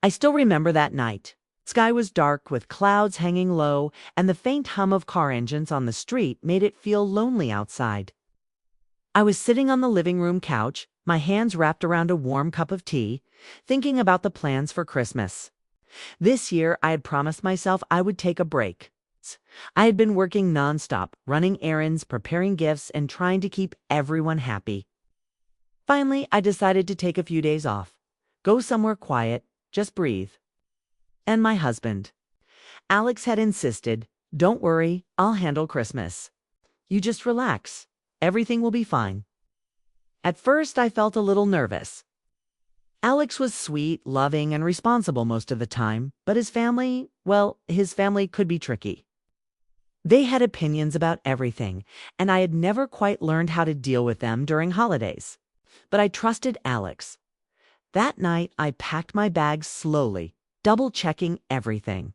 I still remember that night. Sky was dark with clouds hanging low, and the faint hum of car engines on the street made it feel lonely outside. I was sitting on the living room couch, my hands wrapped around a warm cup of tea, thinking about the plans for Christmas. This year, I had promised myself I would take a break. I had been working nonstop, running errands, preparing gifts, and trying to keep everyone happy. Finally, I decided to take a few days off. Go somewhere quiet, just breathe. And my husband, Alex, had insisted, "Don't worry, I'll handle Christmas. You just relax. Everything will be fine." At first, I felt a little nervous. Alex was sweet, loving, and responsible most of the time, but his family, well, his family could be tricky. They had opinions about everything, and I had never quite learned how to deal with them during holidays. But I trusted Alex. That night, I packed my bags slowly, double-checking everything,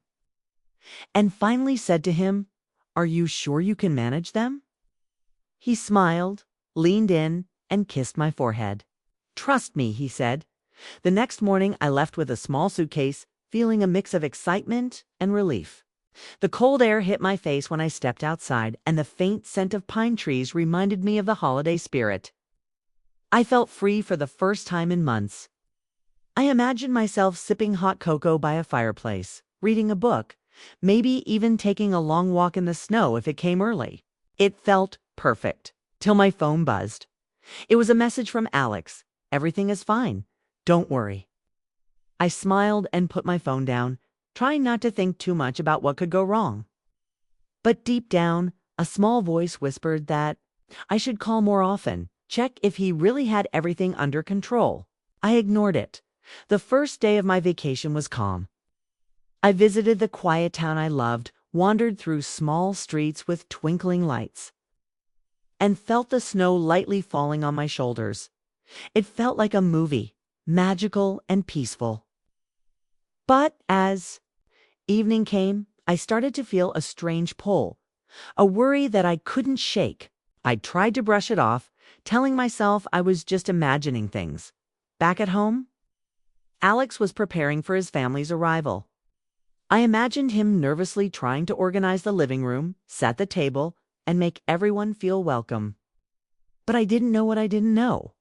and finally said to him, "Are you sure you can manage them?" He smiled, leaned in, and kissed my forehead. "Trust me," he said. The next morning, I left with a small suitcase, feeling a mix of excitement and relief. The cold air hit my face when I stepped outside, and the faint scent of pine trees reminded me of the holiday spirit. I felt free for the first time in months. I imagined myself sipping hot cocoa by a fireplace, reading a book, maybe even taking a long walk in the snow if it came early. It felt perfect, till my phone buzzed. It was a message from Alex. "Everything is fine. Don't worry." I smiled and put my phone down, trying not to think too much about what could go wrong. But deep down, a small voice whispered that I should call more often, check if he really had everything under control. I ignored it. The first day of my vacation was calm. I visited the quiet town I loved, wandered through small streets with twinkling lights, and felt the snow lightly falling on my shoulders. It felt like a movie, magical and peaceful. But as evening came, I started to feel a strange pull, a worry that I couldn't shake. I tried to brush it off, telling myself I was just imagining things. Back at home, Alex was preparing for his family's arrival. I imagined him nervously trying to organize the living room, set the table, and make everyone feel welcome. But I didn't know what I didn't know.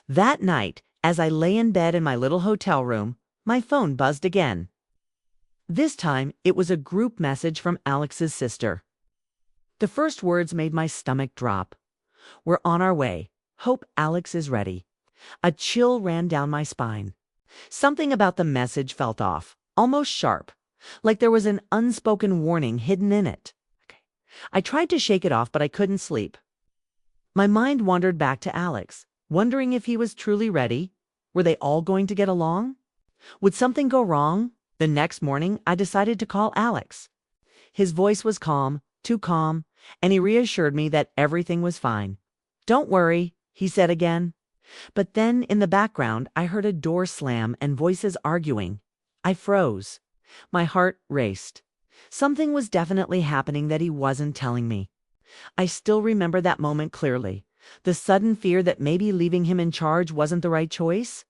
That night, as I lay in bed in my little hotel room, my phone buzzed again. This time, it was a group message from Alex's sister. The first words made my stomach drop. "We're on our way. Hope Alex is ready." A chill ran down my spine. Something about the message felt off, almost sharp, like there was an unspoken warning hidden in it. I tried to shake it off, but I couldn't sleep. My mind wandered back to Alex, wondering if he was truly ready. Were they all going to get along? Would something go wrong? The next morning, I decided to call Alex. His voice was calm, too calm, and he reassured me that everything was fine. "Don't worry," he said again. But then, in the background, I heard a door slam and voices arguing. I froze. My heart raced. Something was definitely happening that he wasn't telling me. I still remember that moment clearly, the sudden fear that maybe leaving him in charge wasn't the right choice.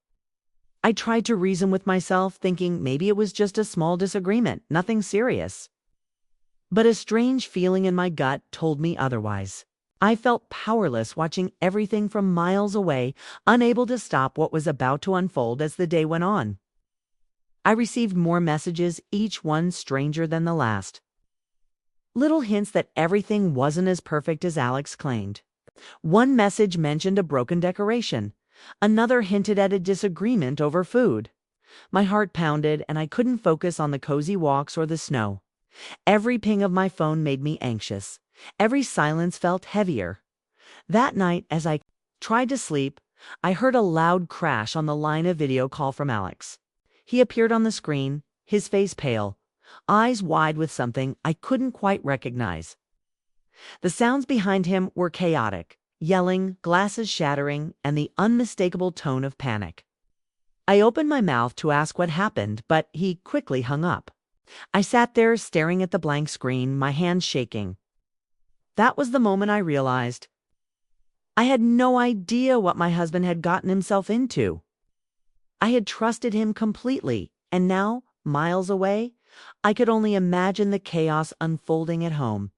I tried to reason with myself, thinking maybe it was just a small disagreement, nothing serious. But a strange feeling in my gut told me otherwise. I felt powerless, watching everything from miles away, unable to stop what was about to unfold as the day went on. I received more messages, each one stranger than the last. Little hints that everything wasn't as perfect as Alex claimed. One message mentioned a broken decoration. Another hinted at a disagreement over food. My heart pounded, and I couldn't focus on the cozy walks or the snow. Every ping of my phone made me anxious. Every silence felt heavier. That night, as I tried to sleep, I heard a loud crash on the line of video call from Alex. He appeared on the screen, his face pale, eyes wide with something I couldn't quite recognize. The sounds behind him were chaotic, yelling, glasses shattering, and the unmistakable tone of panic. I opened my mouth to ask what happened, but he quickly hung up. I sat there staring at the blank screen, my hands shaking. That was the moment I realized I had no idea what my husband had gotten himself into. I had trusted him completely, And now, miles away, I could only imagine the chaos unfolding at home.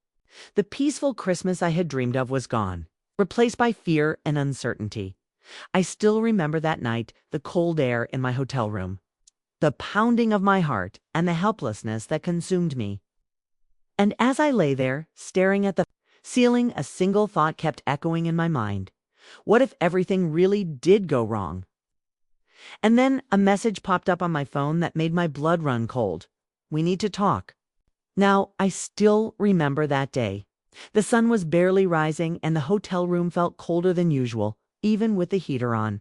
The peaceful Christmas I had dreamed of was gone, replaced by fear and uncertainty. I still remember that night, the cold air in my hotel room, the pounding of my heart, and the helplessness that consumed me. And as I lay there, staring at the ceiling, a single thought kept echoing in my mind. What if everything really did go wrong? And then a message popped up on my phone that made my blood run cold. We need to talk. Now, I still remember that day. The sun was barely rising and the hotel room felt colder than usual, even with the heater on.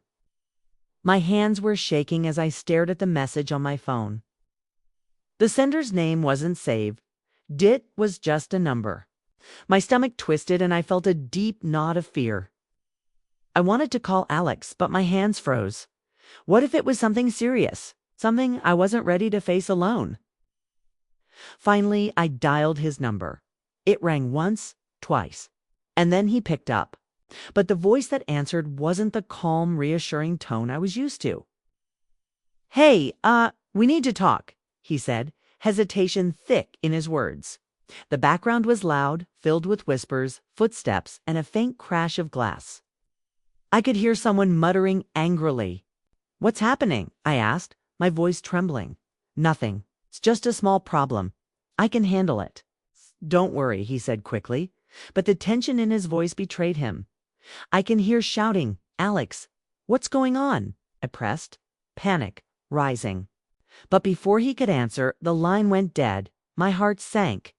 My hands were shaking as I stared at the message on my phone. The sender's name wasn't saved. DIT was just a number. My stomach twisted and I felt a deep knot of fear. I wanted to call Alex, but my hands froze. What if it was something serious? Something I wasn't ready to face alone? Finally, I dialed his number. It rang once, twice, and then he picked up. But the voice that answered wasn't the calm, reassuring tone I was used to. "Hey, we need to talk," he said, hesitation thick in his words. The background was loud, filled with whispers, footsteps, and a faint crash of glass. I could hear someone muttering angrily. "What's happening?" I asked, my voice trembling. "Nothing. It's just a small problem. I can handle it." "Don't worry," he said quickly, but the tension in his voice betrayed him. I can hear shouting, "Alex, what's going on?" I pressed, panic rising. But before he could answer, the line went dead. My heart sank.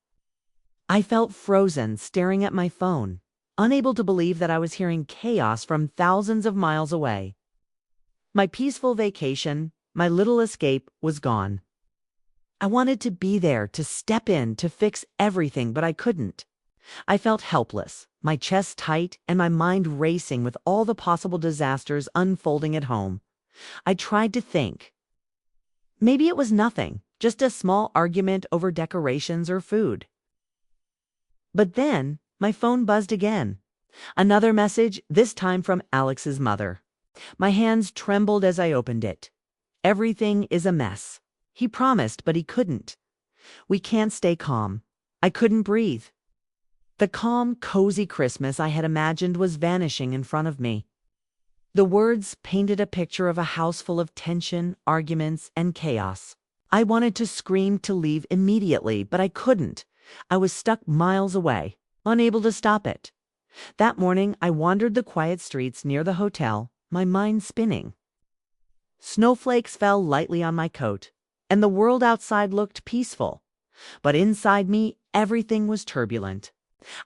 I felt frozen, staring at my phone, unable to believe that I was hearing chaos from thousands of miles away. My peaceful vacation, my little escape, was gone. I wanted to be there, to step in, to fix everything, but I couldn't. I felt helpless, my chest tight, and my mind racing with all the possible disasters unfolding at home. I tried to think. Maybe it was nothing, just a small argument over decorations or food. But then, my phone buzzed again. Another message, this time from Alex's mother. My hands trembled as I opened it. "Everything is a mess." He promised, but he couldn't. "We can't stay calm." I couldn't breathe. The calm, cozy Christmas I had imagined was vanishing in front of me. The words painted a picture of a house full of tension, arguments, and chaos. I wanted to scream to leave immediately, but I couldn't. I was stuck miles away, unable to stop it. That morning, I wandered the quiet streets near the hotel, my mind spinning. Snowflakes fell lightly on my coat, and the world outside looked peaceful. But inside me, everything was turbulent.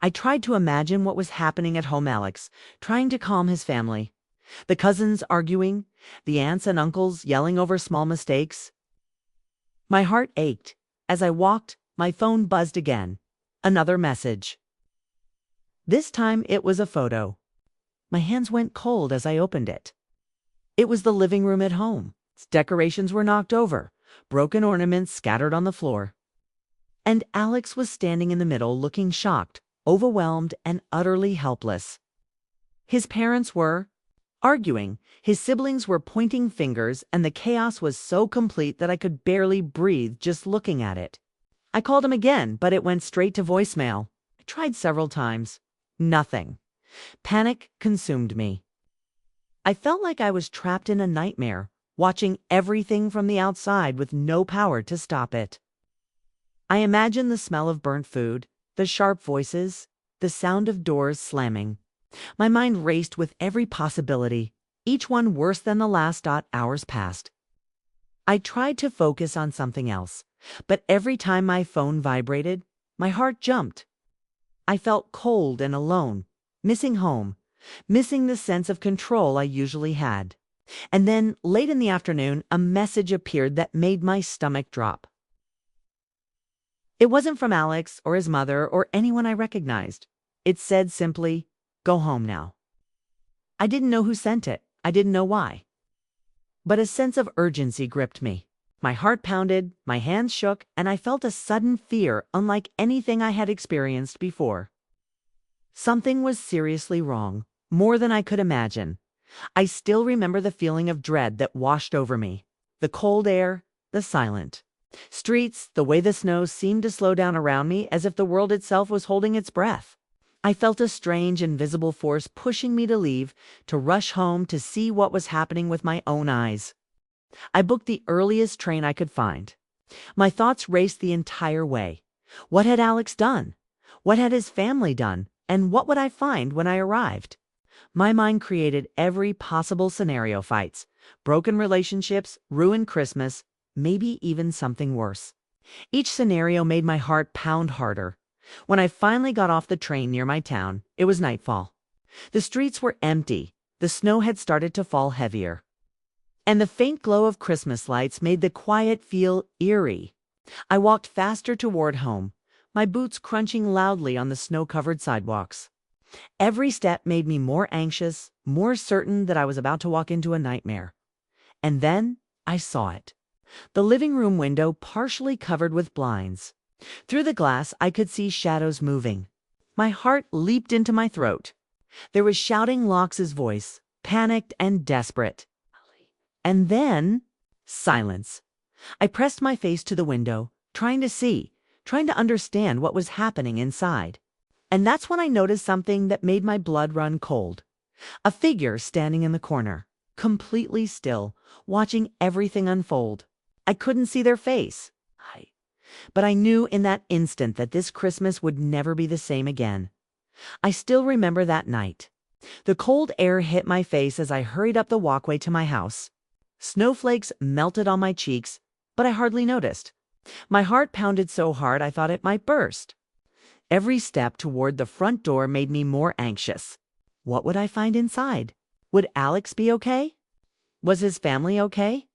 I tried to imagine what was happening at home. Alex, trying to calm his family. The cousins arguing, the aunts and uncles yelling over small mistakes. My heart ached. As I walked, my phone buzzed again. Another message. This time it was a photo. My hands went cold as I opened it. It was the living room at home. Its decorations were knocked over, broken ornaments scattered on the floor. And Alex was standing in the middle, looking shocked, overwhelmed, and utterly helpless. His parents were arguing, his siblings were pointing fingers, and the chaos was so complete that I could barely breathe just looking at it. I called him again, but it went straight to voicemail. I tried several times. Nothing. Panic consumed me. I felt like I was trapped in a nightmare, watching everything from the outside with no power to stop it. I imagined the smell of burnt food, the sharp voices, the sound of doors slamming. My mind raced with every possibility, each one worse than the last. Hours passed. I tried to focus on something else, but every time my phone vibrated, my heart jumped. I felt cold and alone, missing home, missing the sense of control I usually had. And then, late in the afternoon, a message appeared that made my stomach drop. It wasn't from Alex or his mother or anyone I recognized. It said simply, "Go home now." I didn't know who sent it. I didn't know why. But a sense of urgency gripped me. My heart pounded, my hands shook, and I felt a sudden fear unlike anything I had experienced before. Something was seriously wrong, more than I could imagine. I still remember the feeling of dread that washed over me. The cold air, the silent streets, the way the snow seemed to slow down around me as if the world itself was holding its breath. I felt a strange, invisible force pushing me to leave, to rush home to see what was happening with my own eyes. I booked the earliest train I could find. My thoughts raced the entire way. What had Alex done? What had his family done? And what would I find when I arrived? My mind created every possible scenario: fights, broken relationships, ruined Christmas, maybe even something worse. Each scenario made my heart pound harder. When I finally got off the train near my town, it was nightfall. The streets were empty. The snow had started to fall heavier. And the faint glow of Christmas lights made the quiet feel eerie. I walked faster toward home, my boots crunching loudly on the snow-covered sidewalks. Every step made me more anxious, more certain that I was about to walk into a nightmare. And then I saw it. The living room window partially covered with blinds. Through the glass, I could see shadows moving. My heart leaped into my throat. There was shouting Lox's voice, panicked and desperate. And then, silence. I pressed my face to the window, trying to see, trying to understand what was happening inside. And that's when I noticed something that made my blood run cold. A figure standing in the corner, completely still, watching everything unfold. I couldn't see their face. But I knew in that instant that this Christmas would never be the same again. I still remember that night. The cold air hit my face as I hurried up the walkway to my house. Snowflakes melted on my cheeks, but I hardly noticed. My heart pounded so hard I thought it might burst. Every step toward the front door made me more anxious. What would I find inside? Would Alex be okay? Was his family okay?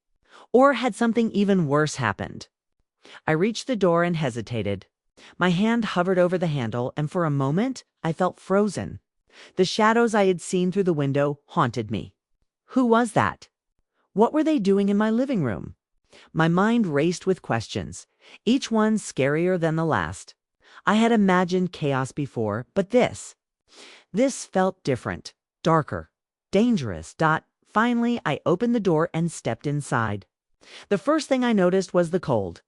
Or had something even worse happened? I reached the door and hesitated. My hand hovered over the handle, and for a moment I felt frozen. The shadows I had seen through the window haunted me. Who was that? What were they doing in my living room? My mind raced with questions, each one scarier than the last. I had imagined chaos before, but this felt different, darker, dangerous. Finally, I opened the door and stepped inside. The first thing I noticed was the cold.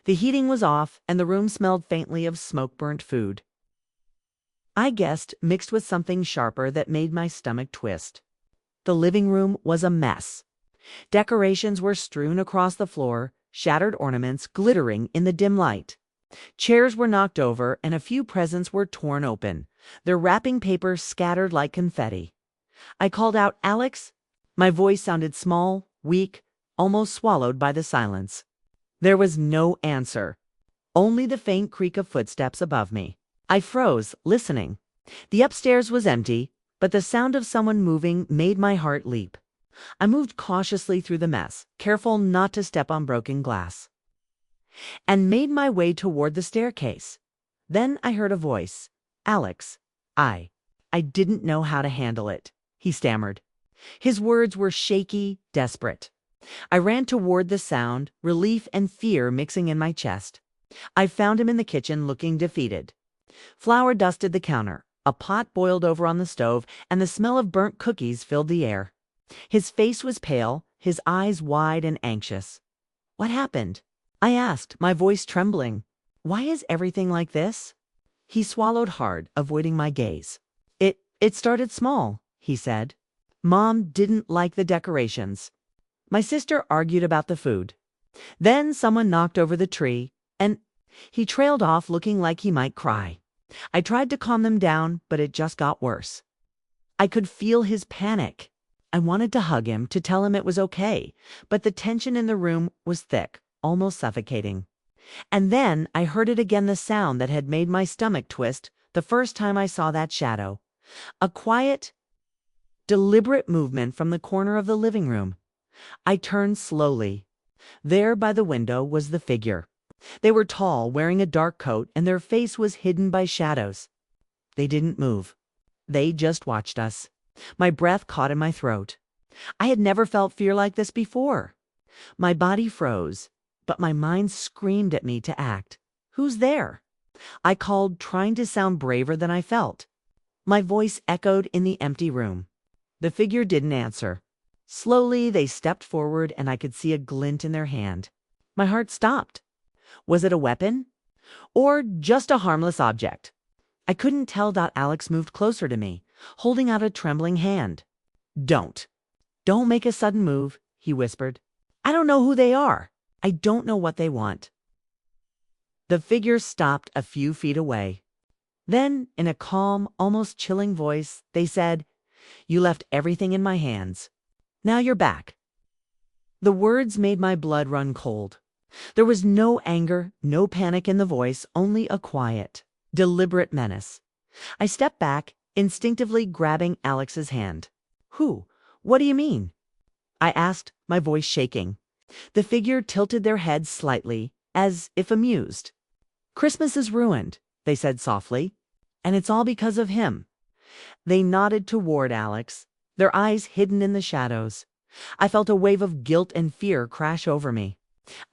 The heating was off, and the room smelled faintly of smoke-burnt food. I guessed, mixed with something sharper that made my stomach twist. The living room was a mess. Decorations were strewn across the floor, shattered ornaments glittering in the dim light. Chairs were knocked over, and a few presents were torn open, their wrapping paper scattered like confetti. I called out, "Alex?" My voice sounded small, weak, almost swallowed by the silence. There was no answer, only the faint creak of footsteps above me. I froze, listening. The upstairs was empty, but the sound of someone moving made my heart leap. I moved cautiously through the mess, careful not to step on broken glass, and made my way toward the staircase. Then I heard a voice. "Alex." I didn't know how to handle it, he stammered. His words were shaky, desperate. I ran toward the sound, relief and fear mixing in my chest. I found him in the kitchen, looking defeated. Flour dusted the counter, a pot boiled over on the stove, and the smell of burnt cookies filled the air. His face was pale, his eyes wide and anxious. "What happened?" I asked, my voice trembling. "Why is everything like this?" He swallowed hard, avoiding my gaze. It started small," he said. "Mom didn't like the decorations. My sister argued about the food. Then someone knocked over the tree, and..." He trailed off, looking like he might cry. I tried to calm them down, but it just got worse. I could feel his panic. I wanted to hug him, to tell him it was okay, but the tension in the room was thick, almost suffocating. And then I heard it again, the sound that had made my stomach twist the first time I saw that shadow. A quiet, deliberate movement from the corner of the living room. I turned slowly. There by the window was the figure. They were tall, wearing a dark coat, and their face was hidden by shadows. They didn't move. They just watched us. My breath caught in my throat. I had never felt fear like this before. My body froze, but my mind screamed at me to act. "Who's there?" I called, trying to sound braver than I felt. My voice echoed in the empty room. The figure didn't answer. Slowly, they stepped forward, and I could see a glint in their hand. My heart stopped. Was it a weapon? Or just a harmless object? I couldn't tell. Alex moved closer to me, holding out a trembling hand. Don't. Don't make a sudden move, he whispered. I don't know who they are. I don't know what they want. The figure stopped a few feet away. Then, in a calm, almost chilling voice, they said, "You left everything in my hands. Now you're back." The words made my blood run cold. There was no anger, no panic in the voice, only a quiet, deliberate menace. I stepped back, instinctively grabbing Alex's hand. "Who? What do you mean?" I asked, my voice shaking. The figure tilted their heads slightly, as if amused. "Christmas is ruined," they said softly, "and it's all because of him." They nodded toward Alex, their eyes hidden in the shadows. I felt a wave of guilt and fear crash over me.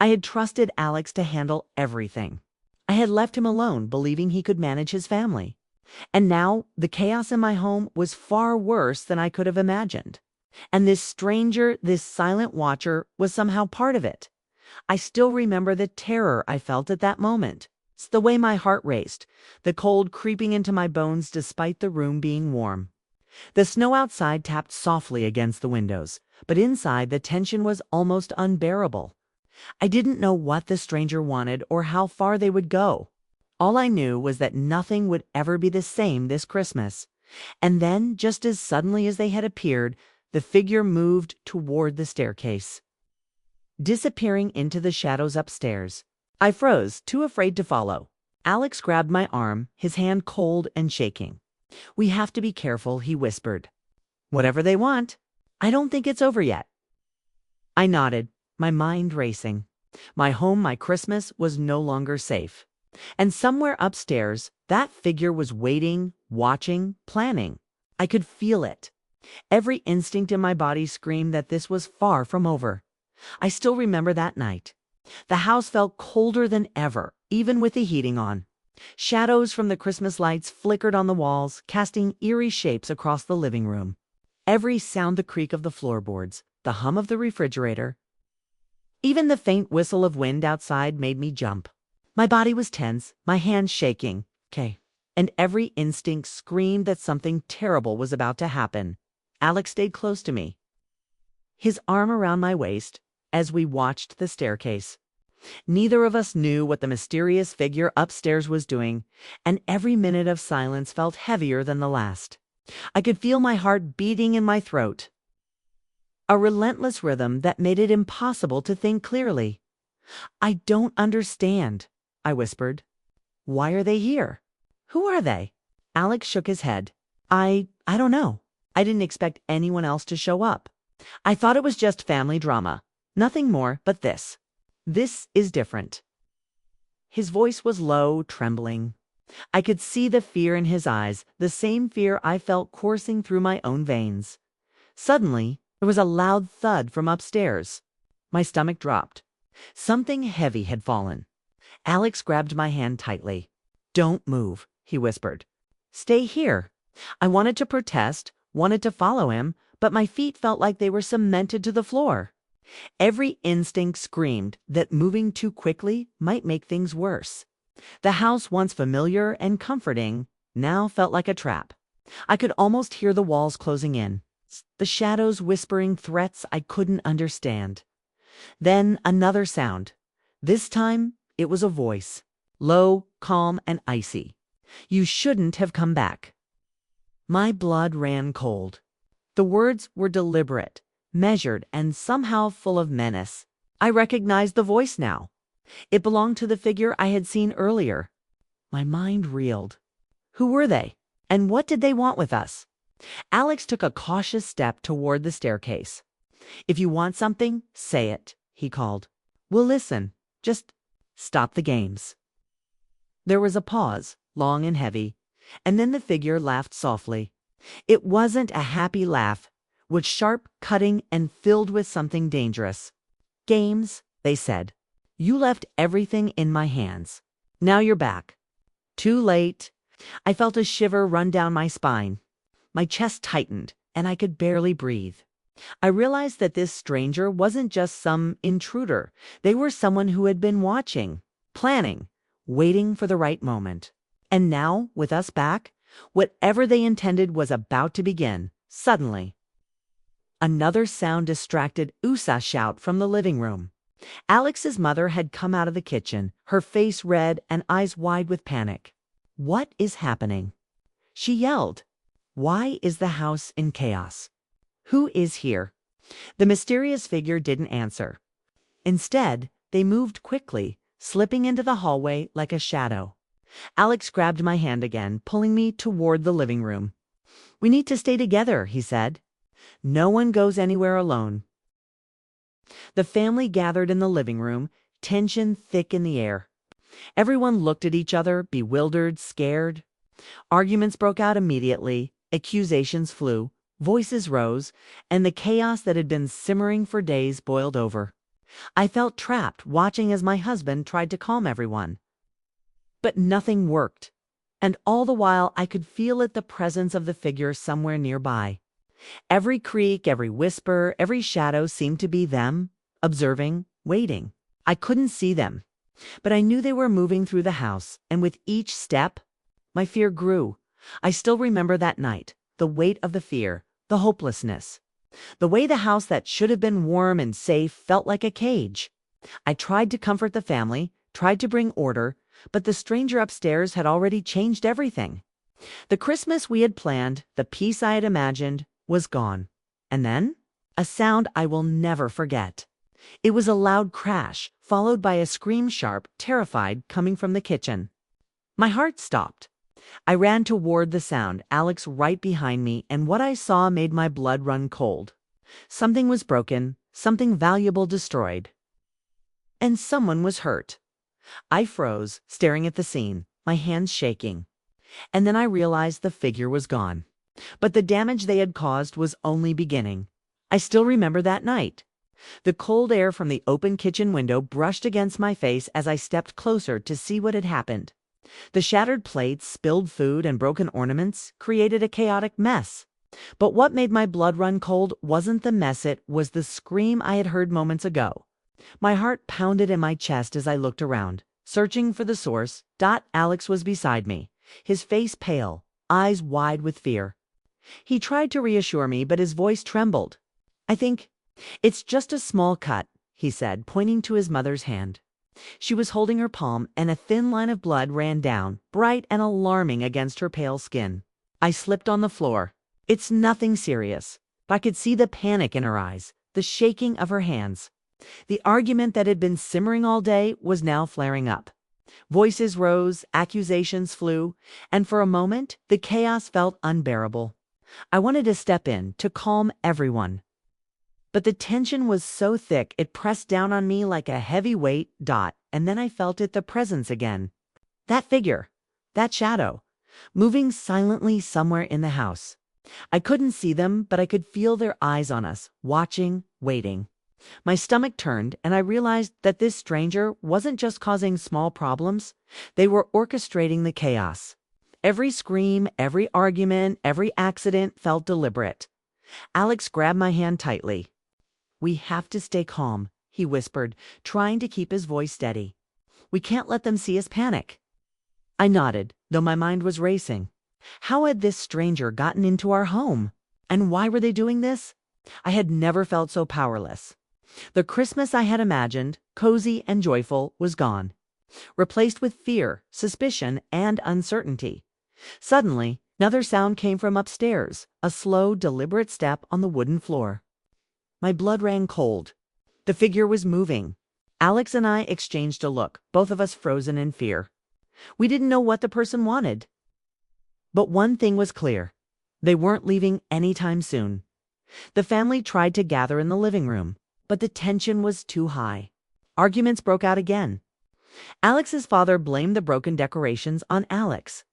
I had trusted Alex to handle everything. I had left him alone, believing he could manage his family. And now the chaos in my home was far worse than I could have imagined. And this stranger, this silent watcher, was somehow part of it. I still remember the terror I felt at that moment. It's the way my heart raced, the cold creeping into my bones despite the room being warm. The snow outside tapped softly against the windows, but inside the tension was almost unbearable. I didn't know what the stranger wanted or how far they would go. All I knew was that nothing would ever be the same this Christmas. And then, just as suddenly as they had appeared, the figure moved toward the staircase, disappearing into the shadows upstairs. I froze, too afraid to follow. Alex grabbed my arm, his hand cold and shaking. "We have to be careful," he whispered. "Whatever they want. I don't think it's over yet." I nodded, my mind racing. My home, my Christmas, was no longer safe. And somewhere upstairs, that figure was waiting, watching, planning. I could feel it. Every instinct in my body screamed that this was far from over. I still remember that night. The house felt colder than ever, even with the heating on. Shadows from the Christmas lights flickered on the walls, casting eerie shapes across the living room. Every sound, the creak of the floorboards, the hum of the refrigerator, even the faint whistle of wind outside made me jump. My body was tense, my hands shaking. And every instinct screamed that something terrible was about to happen. Alex stayed close to me, his arm around my waist, as we watched the staircase. Neither of us knew what the mysterious figure upstairs was doing, and every minute of silence felt heavier than the last. I could feel my heart beating in my throat, a relentless rhythm that made it impossible to think clearly. "I don't understand," I whispered. "Why are they here? Who are they?" Alex shook his head. I don't know. I didn't expect anyone else to show up. I thought it was just family drama. Nothing more, but this. This is different." His voice was low, trembling. I could see the fear in his eyes, the same fear I felt coursing through my own veins. Suddenly, there was a loud thud from upstairs. My stomach dropped. Something heavy had fallen. Alex grabbed my hand tightly. "Don't move," he whispered. "Stay here." I wanted to protest, wanted to follow him, but my feet felt like they were cemented to the floor. Every instinct screamed that moving too quickly might make things worse. The house, once familiar and comforting, now felt like a trap. I could almost hear the walls closing in, the shadows whispering threats I couldn't understand. Then another sound. This time, it was a voice, low, calm, and icy. "You shouldn't have come back." My blood ran cold. The words were deliberate, measured, and somehow full of menace. I recognized the voice now. It belonged to the figure I had seen earlier. My mind reeled. Who were they? And what did they want with us? Alex took a cautious step toward the staircase. "If you want something, say it," he called. "We'll listen. Just stop the games." There was a pause, long and heavy, and then the figure laughed softly. It wasn't a happy laugh, was sharp, cutting, and filled with something dangerous. "Games," they said. "You left everything in my hands. Now you're back." Too late. I felt a shiver run down my spine. My chest tightened, and I could barely breathe. I realized that this stranger wasn't just some intruder. They were someone who had been watching, planning, waiting for the right moment. And now, with us back, whatever they intended was about to begin, suddenly. Another sound distracted Usa's shout from the living room. Alex's mother had come out of the kitchen, her face red and eyes wide with panic. "What is happening?" she yelled. "Why is the house in chaos? Who is here?" The mysterious figure didn't answer. Instead, they moved quickly, slipping into the hallway like a shadow. Alex grabbed my hand again, pulling me toward the living room. "We need to stay together," he said. "No one goes anywhere alone." The family gathered in the living room, tension thick in the air. Everyone looked at each other, bewildered, scared. Arguments broke out immediately, accusations flew, voices rose, and the chaos that had been simmering for days boiled over. I felt trapped, watching as my husband tried to calm everyone. But nothing worked, and all the while I could feel the presence of the figure somewhere nearby. Every creak, every whisper, every shadow seemed to be them, observing, waiting. I couldn't see them, but I knew they were moving through the house, and with each step, my fear grew. I still remember that night, the weight of the fear, the hopelessness. The way the house that should have been warm and safe felt like a cage. I tried to comfort the family, tried to bring order, but the stranger upstairs had already changed everything. The Christmas we had planned, the peace I had imagined, was gone. And then, a sound I will never forget. It was a loud crash, followed by a scream, sharp, terrified, coming from the kitchen. My heart stopped. I ran toward the sound, Alex right behind me, and what I saw made my blood run cold. Something was broken, something valuable destroyed. And someone was hurt. I froze, staring at the scene, my hands shaking. And then I realized the figure was gone. But the damage they had caused was only beginning. I still remember that night. The cold air from the open kitchen window brushed against my face as I stepped closer to see what had happened. The shattered plates, spilled food, and broken ornaments created a chaotic mess. But what made my blood run cold wasn't the mess, it was the scream I had heard moments ago. My heart pounded in my chest as I looked around, searching for the source. Alex was beside me, his face pale, eyes wide with fear. He tried to reassure me, but his voice trembled. "I think it's just a small cut," he said, pointing to his mother's hand. She was holding her palm, and a thin line of blood ran down, bright and alarming against her pale skin. I slipped on the floor. "It's nothing serious." But I could see the panic in her eyes, the shaking of her hands. The argument that had been simmering all day was now flaring up. Voices rose, accusations flew, and for a moment, the chaos felt unbearable. I wanted to step in, to calm everyone. But the tension was so thick it pressed down on me like a heavy weight. And then I felt the presence again. That figure, that shadow, moving silently somewhere in the house. I couldn't see them, but I could feel their eyes on us, watching, waiting. My stomach turned, and I realized that this stranger wasn't just causing small problems. They were orchestrating the chaos. Every scream, every argument, every accident felt deliberate. Alex grabbed my hand tightly. "We have to stay calm," he whispered, trying to keep his voice steady. "We can't let them see us panic." I nodded, though my mind was racing. How had this stranger gotten into our home? And why were they doing this? I had never felt so powerless. The Christmas I had imagined, cozy and joyful, was gone, replaced with fear, suspicion, and uncertainty. Suddenly, another sound came from upstairs, a slow, deliberate step on the wooden floor. My blood ran cold. The figure was moving. Alex and I exchanged a look, both of us frozen in fear. We didn't know what the person wanted. But one thing was clear. They weren't leaving anytime soon. The family tried to gather in the living room, but the tension was too high. Arguments broke out again. Alex's father blamed the broken decorations on Alex.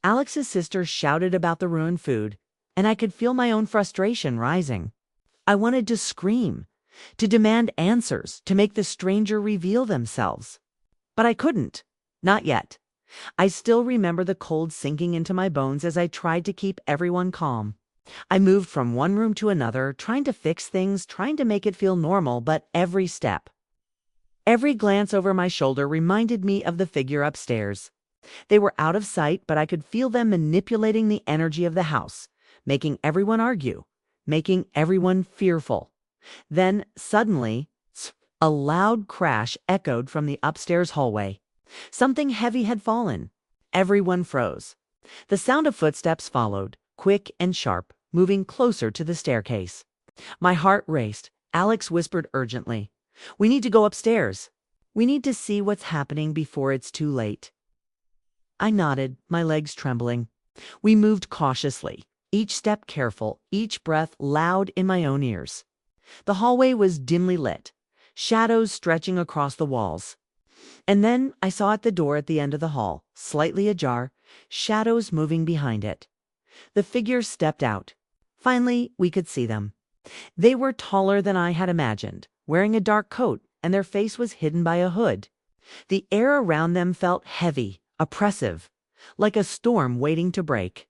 Alex's sister shouted about the ruined food, and I could feel my own frustration rising. I wanted to scream, to demand answers, to make the stranger reveal themselves. But I couldn't. Not yet. I still remember the cold sinking into my bones as I tried to keep everyone calm. I moved from one room to another, trying to fix things, trying to make it feel normal, but every glance over my shoulder reminded me of the figure upstairs. They were out of sight, but I could feel them manipulating the energy of the house, making everyone argue, making everyone fearful. Then, suddenly, a loud crash echoed from the upstairs hallway. Something heavy had fallen. Everyone froze. The sound of footsteps followed, quick and sharp, moving closer to the staircase. My heart raced. Alex whispered urgently, "We need to go upstairs. We need to see what's happening before it's too late." I nodded, my legs trembling. We moved cautiously, each step careful, each breath loud in my own ears. The hallway was dimly lit, shadows stretching across the walls. And then I saw at the door at the end of the hall, slightly ajar, shadows moving behind it. The figures stepped out. Finally, we could see them. They were taller than I had imagined, wearing a dark coat, and their face was hidden by a hood. The air around them felt heavy, oppressive, like a storm waiting to break.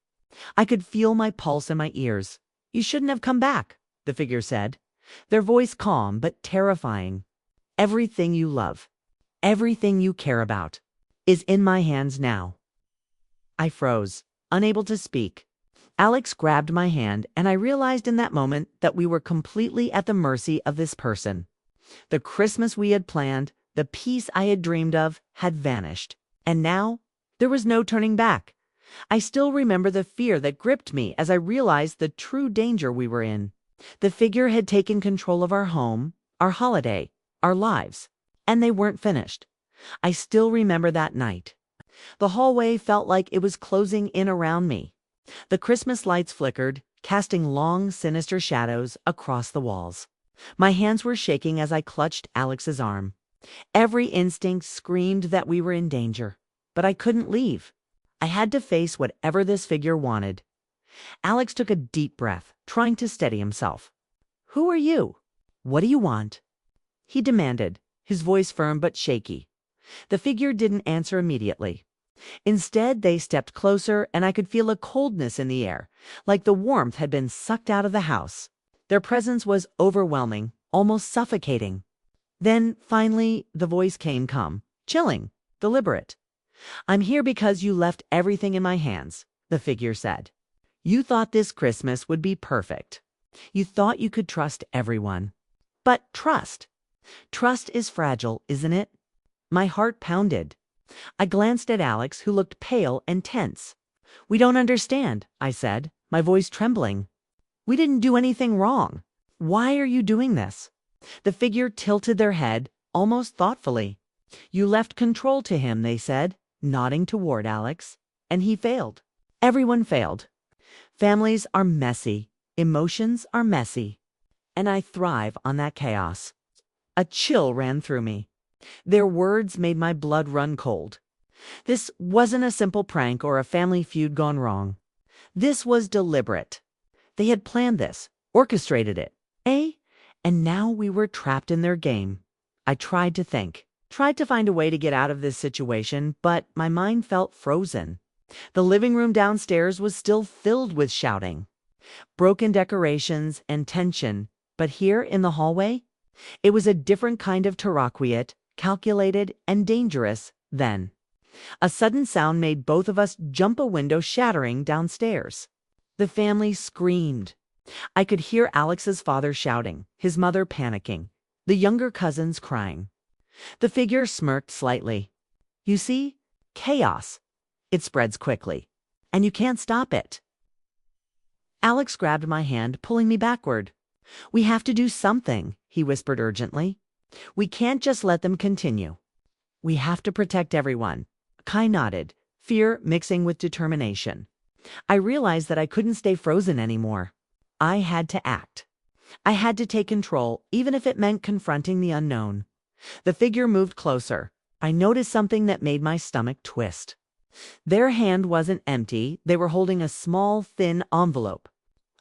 I could feel my pulse in my ears. "You shouldn't have come back," the figure said, their voice calm but terrifying. "Everything you love, everything you care about, is in my hands now." I froze, unable to speak. Alex grabbed my hand, and I realized in that moment that we were completely at the mercy of this person. The Christmas we had planned, the peace I had dreamed of, had vanished. And now, there was no turning back. I still remember the fear that gripped me as I realized the true danger we were in. The figure had taken control of our home, our holiday, our lives, and they weren't finished. I still remember that night. The hallway felt like it was closing in around me. The Christmas lights flickered, casting long, sinister shadows across the walls. My hands were shaking as I clutched Alex's arm. Every instinct screamed that we were in danger, but I couldn't leave. I had to face whatever this figure wanted. Alex took a deep breath, trying to steady himself. "Who are you? What do you want?" he demanded, his voice firm but shaky. The figure didn't answer immediately. Instead, they stepped closer, and I could feel a coldness in the air, like the warmth had been sucked out of the house. Their presence was overwhelming, almost suffocating. Then, finally, the voice came calm, chilling, deliberate. "I'm here because you left everything in my hands," the figure said. "You thought this Christmas would be perfect. You thought you could trust everyone. But trust is fragile, isn't it?" My heart pounded. I glanced at Alex, who looked pale and tense. "We don't understand," I said, my voice trembling. "We didn't do anything wrong. Why are you doing this?" The figure tilted their head, almost thoughtfully. "You left control to him," they said, nodding toward Alex. "And he failed. Everyone failed. Families are messy. Emotions are messy. And I thrive on that chaos." A chill ran through me. Their words made my blood run cold. This wasn't a simple prank or a family feud gone wrong. This was deliberate. They had planned this, orchestrated it, and now we were trapped in their game. I tried to think, tried to find a way to get out of this situation, but my mind felt frozen. The living room downstairs was still filled with shouting, broken decorations, and tension, but here in the hallway, it was a different kind of Terraquiet, calculated and dangerous then. A sudden sound made both of us jump, a window shattering downstairs. The family screamed. I could hear Alex's father shouting, his mother panicking, the younger cousins crying. The figure smirked slightly. "You see, chaos. It spreads quickly, and you can't stop it." Alex grabbed my hand, pulling me backward. "We have to do something," he whispered urgently. "We can't just let them continue. We have to protect everyone." Kai nodded, fear mixing with determination. I realized that I couldn't stay frozen anymore. I had to act. I had to take control, even if it meant confronting the unknown. The figure moved closer. I noticed something that made my stomach twist. Their hand wasn't empty. They were holding a small, thin envelope.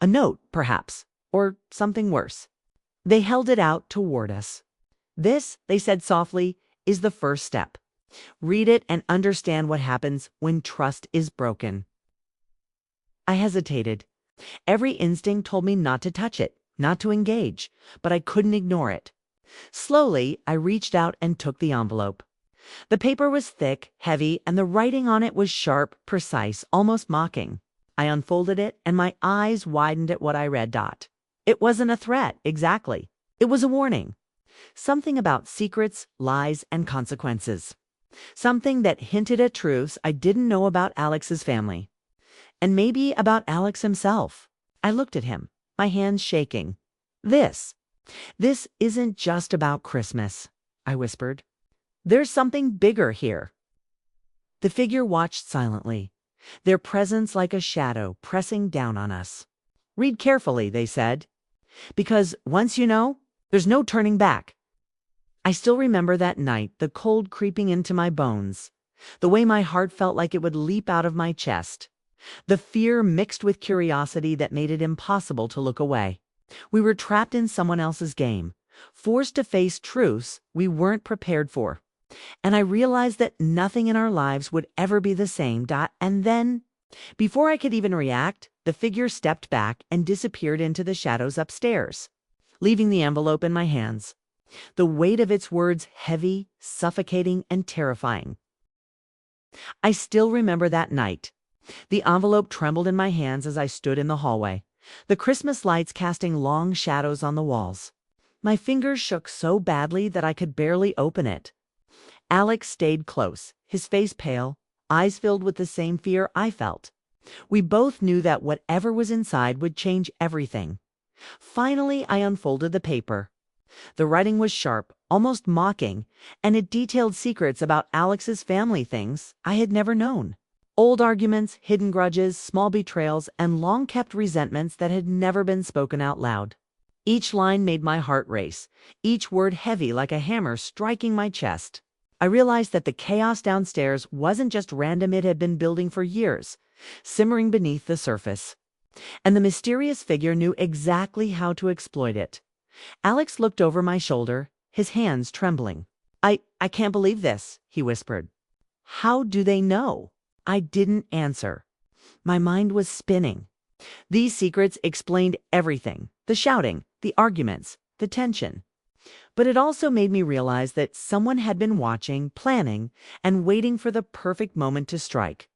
A note, perhaps, or something worse. They held it out toward us. "This," they said softly, "is the first step. Read it and understand what happens when trust is broken." I hesitated. Every instinct told me not to touch it, not to engage, but I couldn't ignore it. Slowly, I reached out and took the envelope. The paper was thick, heavy, and the writing on it was sharp, precise, almost mocking. I unfolded it, and my eyes widened at what I read. It wasn't a threat, exactly. It was a warning. Something about secrets, lies, and consequences. Something that hinted at truths I didn't know about Alex's family. And maybe about Alex himself. I looked at him, my hands shaking. This isn't just about Christmas, I whispered. There's something bigger here. The figure watched silently, their presence like a shadow pressing down on us. Read carefully, they said, because once you know, there's no turning back. I still remember that night, the cold creeping into my bones, the way my heart felt like it would leap out of my chest, the fear mixed with curiosity that made it impossible to look away. We were trapped in someone else's game, forced to face truths we weren't prepared for. And I realized that nothing in our lives would ever be the same. And then, before I could even react, the figure stepped back and disappeared into the shadows upstairs, leaving the envelope in my hands. The weight of its words heavy, suffocating, and terrifying. I still remember that night. The envelope trembled in my hands as I stood in the hallway, the Christmas lights casting long shadows on the walls. My fingers shook so badly that I could barely open it. Alex stayed close, his face pale, eyes filled with the same fear I felt. We both knew that whatever was inside would change everything. Finally, I unfolded the paper. The writing was sharp, almost mocking, and it detailed secrets about Alex's family, things I had never known. Old arguments, hidden grudges, small betrayals, and long-kept resentments that had never been spoken out loud. Each line made my heart race, each word heavy like a hammer striking my chest. I realized that the chaos downstairs wasn't just random, it had been building for years, simmering beneath the surface. And the mysterious figure knew exactly how to exploit it. Alex looked over my shoulder, his hands trembling. I can't believe this, he whispered. How do they know? I didn't answer. My mind was spinning. These secrets explained everything, the shouting, the arguments, the tension. But it also made me realize that someone had been watching, planning, and waiting for the perfect moment to strike.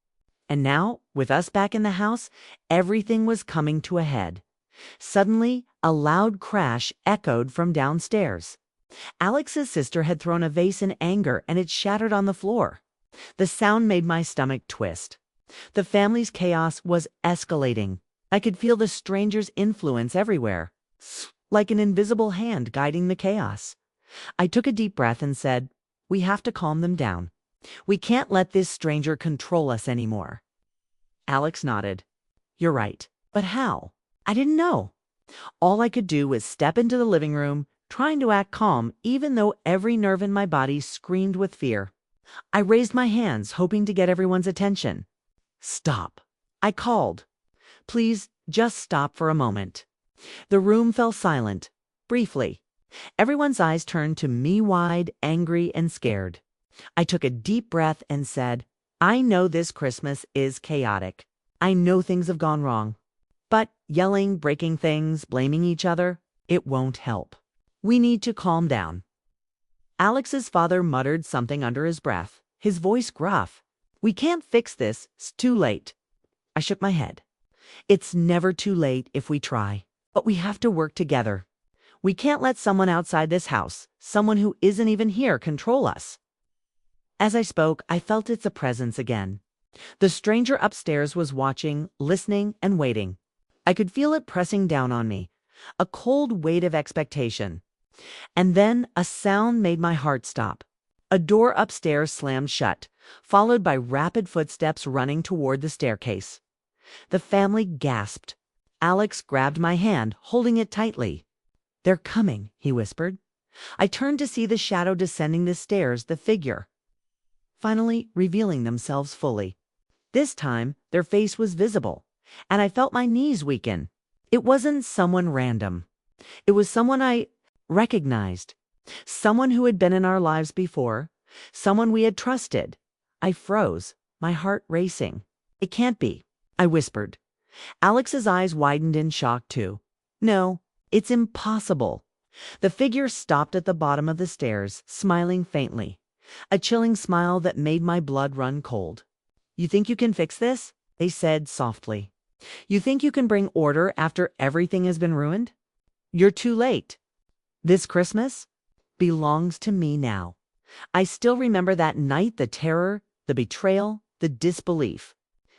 And now, with us back in the house, everything was coming to a head. Suddenly, a loud crash echoed from downstairs. Alex's sister had thrown a vase in anger and it shattered on the floor. The sound made my stomach twist. The family's chaos was escalating. I could feel the stranger's influence everywhere, like an invisible hand guiding the chaos. I took a deep breath and said, "We have to calm them down. We can't let this stranger control us anymore." Alex nodded. "You're right. But how?" I didn't know. All I could do was step into the living room, trying to act calm even though every nerve in my body screamed with fear. I raised my hands, hoping to get everyone's attention. "Stop," I called. "Please, just stop for a moment." The room fell silent, briefly. Everyone's eyes turned to me, wide, angry, and scared. I took a deep breath and said, "I know this Christmas is chaotic. I know things have gone wrong. But yelling, breaking things, blaming each other, it won't help. We need to calm down." Alex's father muttered something under his breath, his voice gruff. "We can't fix this. It's too late." I shook my head. "It's never too late if we try. But we have to work together. We can't let someone outside this house, someone who isn't even here, control us." As I spoke, I felt its presence again. The stranger upstairs was watching, listening, and waiting. I could feel it pressing down on me, a cold weight of expectation. And then a sound made my heart stop. A door upstairs slammed shut, followed by rapid footsteps running toward the staircase. The family gasped. Alex grabbed my hand, holding it tightly. "They're coming," he whispered. I turned to see the shadow descending the stairs, the figure, finally revealing themselves fully. This time, their face was visible, and I felt my knees weaken. It wasn't someone random. It was someone I recognized. Someone who had been in our lives before. Someone we had trusted. I froze, my heart racing. "It can't be," I whispered. Alex's eyes widened in shock too. No, it's impossible. The figure stopped at the bottom of the stairs, smiling faintly, a chilling smile that made my blood run cold. You think you can fix this? They said softly. You think you can bring order after everything has been ruined? You're too late. This Christmas belongs to me now. I still remember that night, the terror, the betrayal, the disbelief.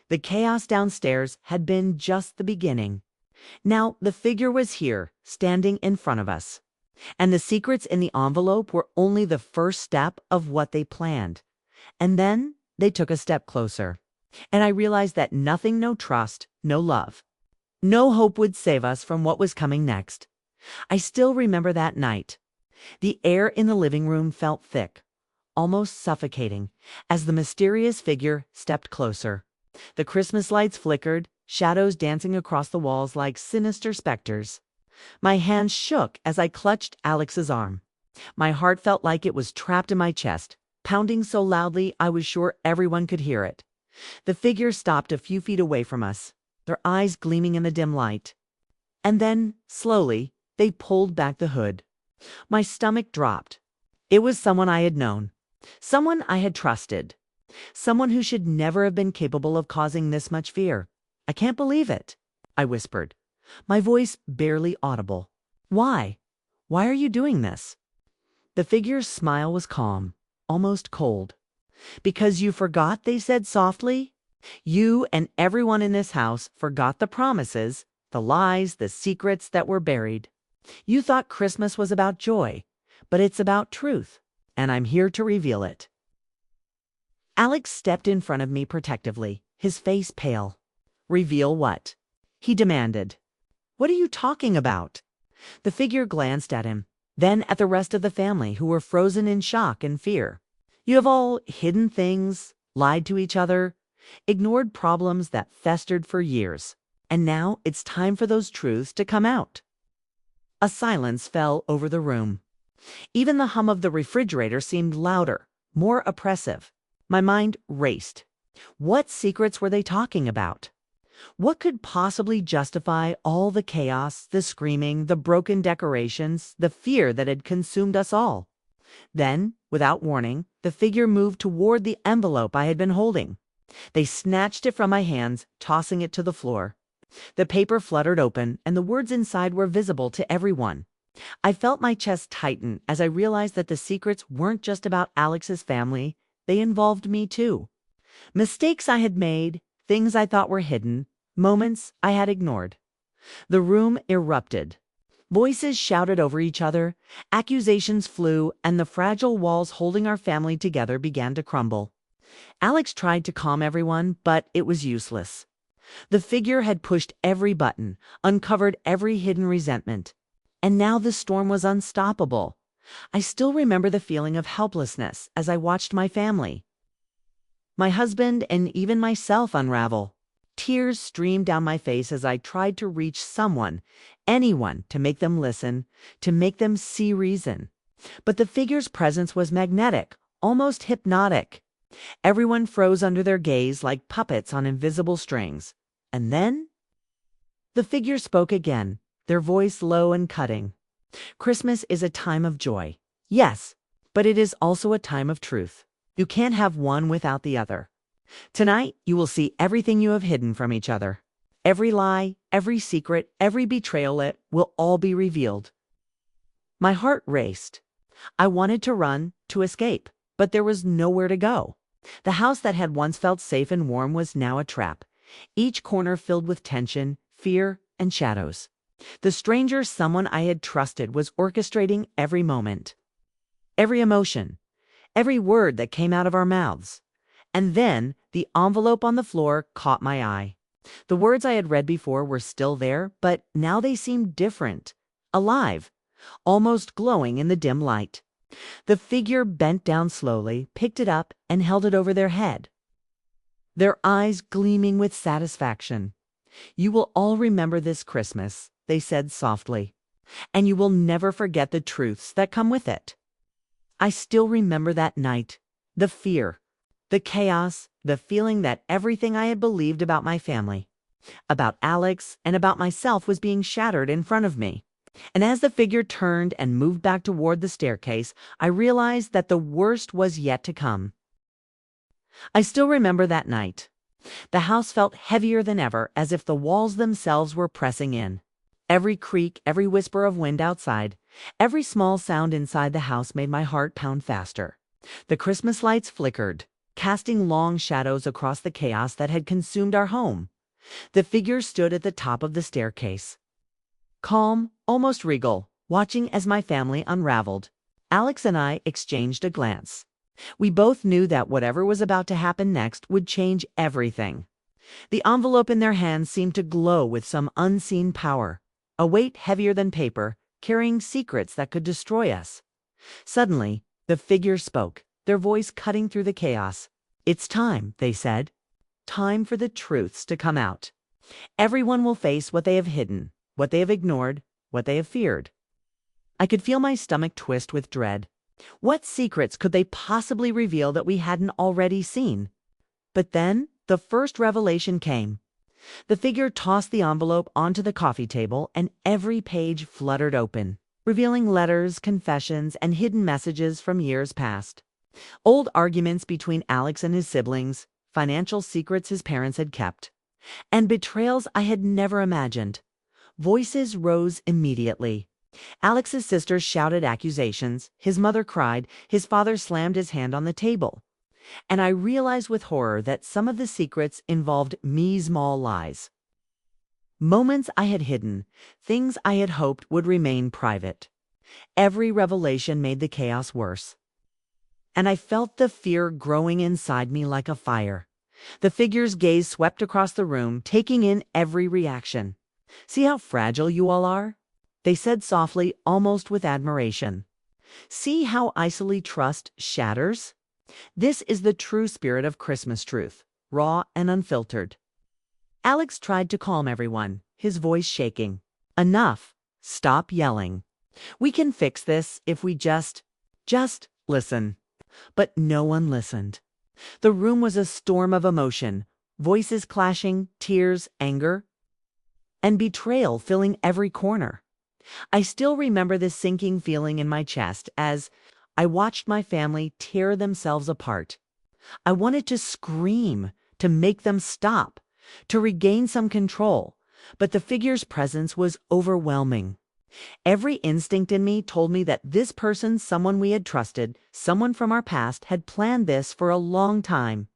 The chaos downstairs had been just the beginning. Now the figure was here, standing in front of us. And the secrets in the envelope were only the first step of what they planned. And then they took a step closer. And I realized that nothing, no trust, no love, no hope would save us from what was coming next. I still remember that night. The air in the living room felt thick, almost suffocating, as the mysterious figure stepped closer. The Christmas lights flickered, shadows dancing across the walls like sinister specters. My hands shook as I clutched Alex's arm. My heart felt like it was trapped in my chest, pounding so loudly I was sure everyone could hear it. The figure stopped a few feet away from us, their eyes gleaming in the dim light. And then, slowly, they pulled back the hood. My stomach dropped. It was someone I had known, someone I had trusted, someone who should never have been capable of causing this much fear. I can't believe it, I whispered, my voice barely audible. Why? Why are you doing this? The figure's smile was calm, almost cold. Because you forgot, they said softly. You and everyone in this house forgot the promises, the lies, the secrets that were buried. You thought Christmas was about joy, but it's about truth, and I'm here to reveal it. Alex stepped in front of me protectively, his face pale. Reveal what? He demanded. What are you talking about? The figure glanced at him, then at the rest of the family who were frozen in shock and fear. You have all hidden things, lied to each other, ignored problems that festered for years, and now it's time for those truths to come out. A silence fell over the room. Even the hum of the refrigerator seemed louder, more oppressive. My mind raced. What secrets were they talking about? What could possibly justify all the chaos, the screaming, the broken decorations, the fear that had consumed us all? Then, without warning, the figure moved toward the envelope I had been holding. They snatched it from my hands, tossing it to the floor. The paper fluttered open, and the words inside were visible to everyone. I felt my chest tighten as I realized that the secrets weren't just about Alex's family, they involved me too. Mistakes I had made, things I thought were hidden, moments I had ignored. The room erupted. Voices shouted over each other, accusations flew, and the fragile walls holding our family together began to crumble. Alex tried to calm everyone, but it was useless. The figure had pushed every button, uncovered every hidden resentment. And now the storm was unstoppable. I still remember the feeling of helplessness as I watched my family, my husband, and even myself unravel. Tears streamed down my face as I tried to reach someone, anyone, to make them listen, to make them see reason. But the figure's presence was magnetic, almost hypnotic. Everyone froze under their gaze like puppets on invisible strings. And then the figure spoke again, their voice low and cutting. Christmas is a time of joy. Yes, but it is also a time of truth. You can't have one without the other. Tonight, you will see everything you have hidden from each other. Every lie, every secret, every betrayal, it will all be revealed. My heart raced. I wanted to run, to escape, but there was nowhere to go. The house that had once felt safe and warm was now a trap, each corner filled with tension, fear, and shadows. The stranger, someone I had trusted, was orchestrating every moment, every emotion, every word that came out of our mouths. And then the envelope on the floor caught my eye. The words I had read before were still there, but now they seemed different, alive, almost glowing in the dim light. The figure bent down slowly, picked it up, and held it over their head, their eyes gleaming with satisfaction. You will all remember this Christmas, they said softly, and you will never forget the truths that come with it. I still remember that night, the fear, the chaos, the feeling that everything I had believed about my family, about Alex, and about myself was being shattered in front of me. And as the figure turned and moved back toward the staircase, I realized that the worst was yet to come. I still remember that night. The house felt heavier than ever, as if the walls themselves were pressing in. Every creak, every whisper of wind outside, every small sound inside the house made my heart pound faster. The Christmas lights flickered, casting long shadows across the chaos that had consumed our home. The figure stood at the top of the staircase, calm, almost regal, watching as my family unraveled. Alex and I exchanged a glance. We both knew that whatever was about to happen next would change everything. The envelope in their hands seemed to glow with some unseen power, a weight heavier than paper, carrying secrets that could destroy us. Suddenly, the figure spoke, their voice cutting through the chaos. "It's time," they said. "Time for the truths to come out. Everyone will face what they have hidden, what they have ignored, what they have feared." I could feel my stomach twist with dread. What secrets could they possibly reveal that we hadn't already seen? But then, the first revelation came. The figure tossed the envelope onto the coffee table, and every page fluttered open, revealing letters, confessions, and hidden messages from years past. Old arguments between Alex and his siblings, financial secrets his parents had kept, and betrayals I had never imagined. Voices rose immediately. Alex's sisters shouted accusations, his mother cried, his father slammed his hand on the table. And I realized with horror that some of the secrets involved me small lies. Moments I had hidden, things I had hoped would remain private. Every revelation made the chaos worse. And I felt the fear growing inside me like a fire. The figure's gaze swept across the room, taking in every reaction. "See how fragile you all are?" they said softly, almost with admiration. "See how easily trust shatters? This is the true spirit of Christmas truth, raw and unfiltered." Alex tried to calm everyone, his voice shaking. "Enough. Stop yelling. We can fix this if we just listen." But no one listened. The room was a storm of emotion, voices clashing, tears, anger, and betrayal filling every corner. I still remember the sinking feeling in my chest as I watched my family tear themselves apart. I wanted to scream, to make them stop, to regain some control, but the figure's presence was overwhelming. Every instinct in me told me that this person, someone we had trusted, someone from our past, had planned this for a long time.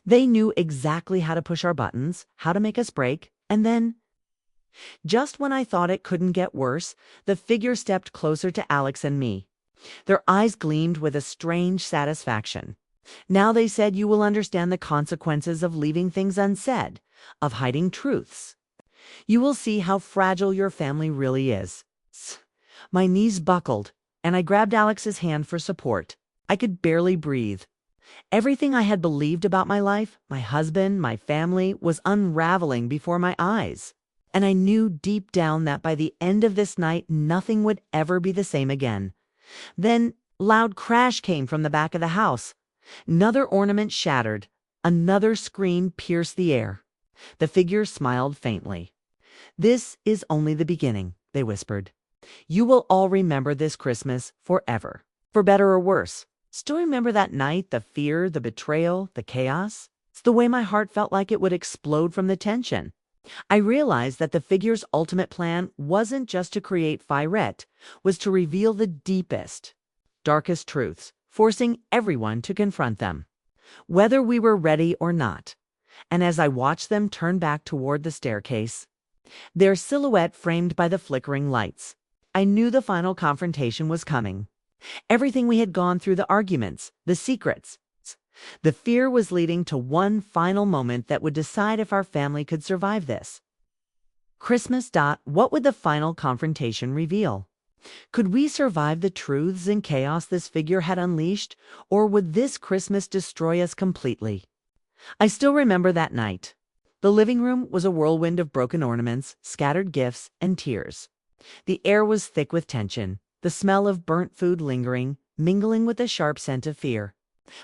They knew exactly how to push our buttons, how to make us break, and then, just when I thought it couldn't get worse, the figure stepped closer to Alex and me. Their eyes gleamed with a strange satisfaction. "Now," they said, "you will understand the consequences of leaving things unsaid, of hiding truths. You will see how fragile your family really is." My knees buckled, and I grabbed Alex's hand for support. I could barely breathe. Everything I had believed about my life, my husband, my family, was unraveling before my eyes. And I knew deep down that by the end of this night, nothing would ever be the same again. Then, loud crash came from the back of the house. Another ornament shattered. Another scream pierced the air. The figure smiled faintly. "This is only the beginning," they whispered. "You will all remember this Christmas forever, for better or worse." Still remember that night, the fear, the betrayal, the chaos? It's the way my heart felt like it would explode from the tension. I realized that the figure's ultimate plan wasn't just to create Firette, was to reveal the deepest, darkest truths, forcing everyone to confront them, whether we were ready or not. And as I watched them turn back toward the staircase, their silhouette framed by the flickering lights, I knew the final confrontation was coming. Everything we had gone through, the arguments, the secrets, the fear, was leading to one final moment that would decide if our family could survive this. Christmas. What would the final confrontation reveal? Could we survive the truths and chaos this figure had unleashed, or would this Christmas destroy us completely? I still remember that night. The living room was a whirlwind of broken ornaments, scattered gifts, and tears. The air was thick with tension, the smell of burnt food lingering, mingling with the sharp scent of fear.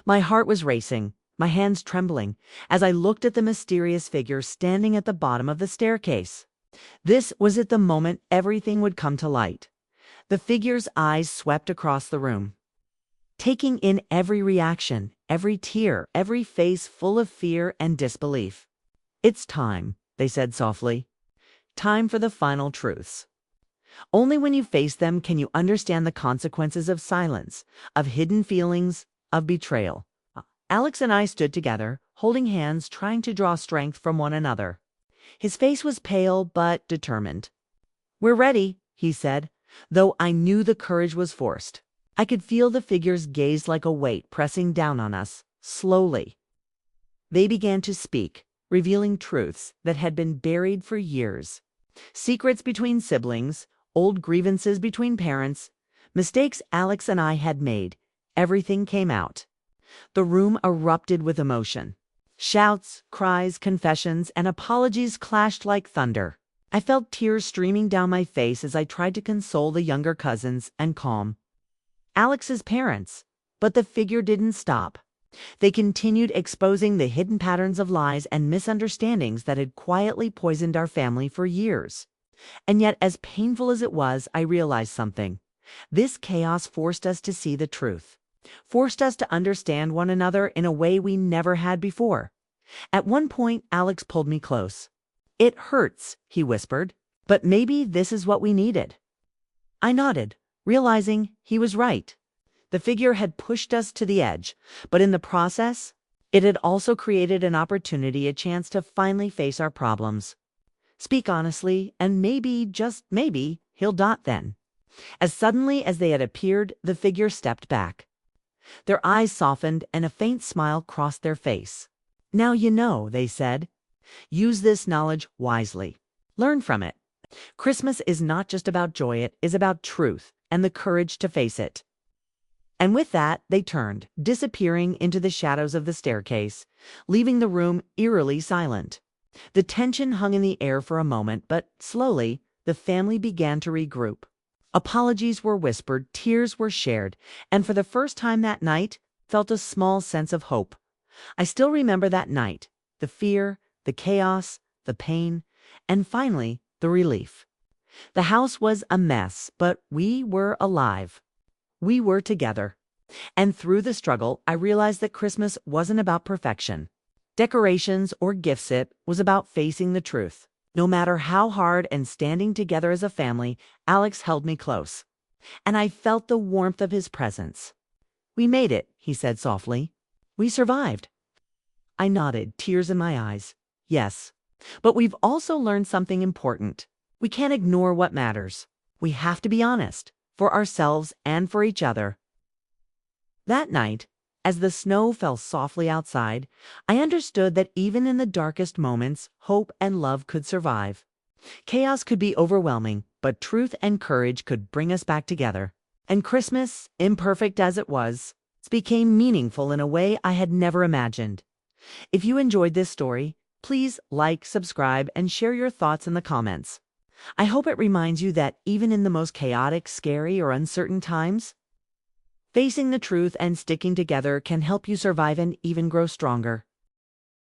My heart was racing, my hands trembling, as I looked at the mysterious figure standing at the bottom of the staircase. This was at the moment everything would come to light. The figure's eyes swept across the room, taking in every reaction, every tear, every face full of fear and disbelief. "It's time," they said softly. "Time for the final truths. Only when you face them can you understand the consequences of silence, of hidden feelings, of betrayal." Alex and I stood together, holding hands, trying to draw strength from one another. His face was pale but determined. "We're ready," he said, though I knew the courage was forced. I could feel the figure's gaze like a weight pressing down on us, slowly. They began to speak, revealing truths that had been buried for years. Secrets between siblings, old grievances between parents, mistakes Alex and I had made. Everything came out. The room erupted with emotion. Shouts, cries, confessions, and apologies clashed like thunder. I felt tears streaming down my face as I tried to console the younger cousins and calm Alex's parents. But the figure didn't stop. They continued exposing the hidden patterns of lies and misunderstandings that had quietly poisoned our family for years. And yet, as painful as it was, I realized something. This chaos forced us to see the truth, forced us to understand one another in a way we never had before. At one point, Alex pulled me close. "It hurts," he whispered, "but maybe this is what we needed." I nodded, realizing he was right. The figure had pushed us to the edge, but in the process, it had also created an opportunity, a chance to finally face our problems. Speak honestly, and maybe, just maybe, he'll dot then. As suddenly as they had appeared, the figure stepped back. Their eyes softened and a faint smile crossed their face. "Now you know," they said. "Use this knowledge wisely. Learn from it. Christmas is not just about joy, it is about truth and the courage to face it." And with that, they turned, disappearing into the shadows of the staircase, leaving the room eerily silent. The tension hung in the air for a moment, but slowly, the family began to regroup. Apologies were whispered, tears were shared, and for the first time that night, felt a small sense of hope. I still remember that night, the fear, the chaos, the pain, and finally, the relief. The house was a mess, but we were alive. We were together. And through the struggle, I realized that Christmas wasn't about perfection, decorations, or gifts. It was about facing the truth. No matter how hard, and standing together as a family, Alex held me close. And I felt the warmth of his presence. "We made it," he said softly. "We survived." I nodded, tears in my eyes. "Yes, but we've also learned something important. We can't ignore what matters. We have to be honest, for ourselves and for each other." That night, as the snow fell softly outside, I understood that even in the darkest moments, hope and love could survive. Chaos could be overwhelming, but truth and courage could bring us back together. And Christmas, imperfect as it was, became meaningful in a way I had never imagined. If you enjoyed this story, please like, subscribe, and share your thoughts in the comments. I hope it reminds you that even in the most chaotic, scary, or uncertain times, facing the truth and sticking together can help you survive and even grow stronger.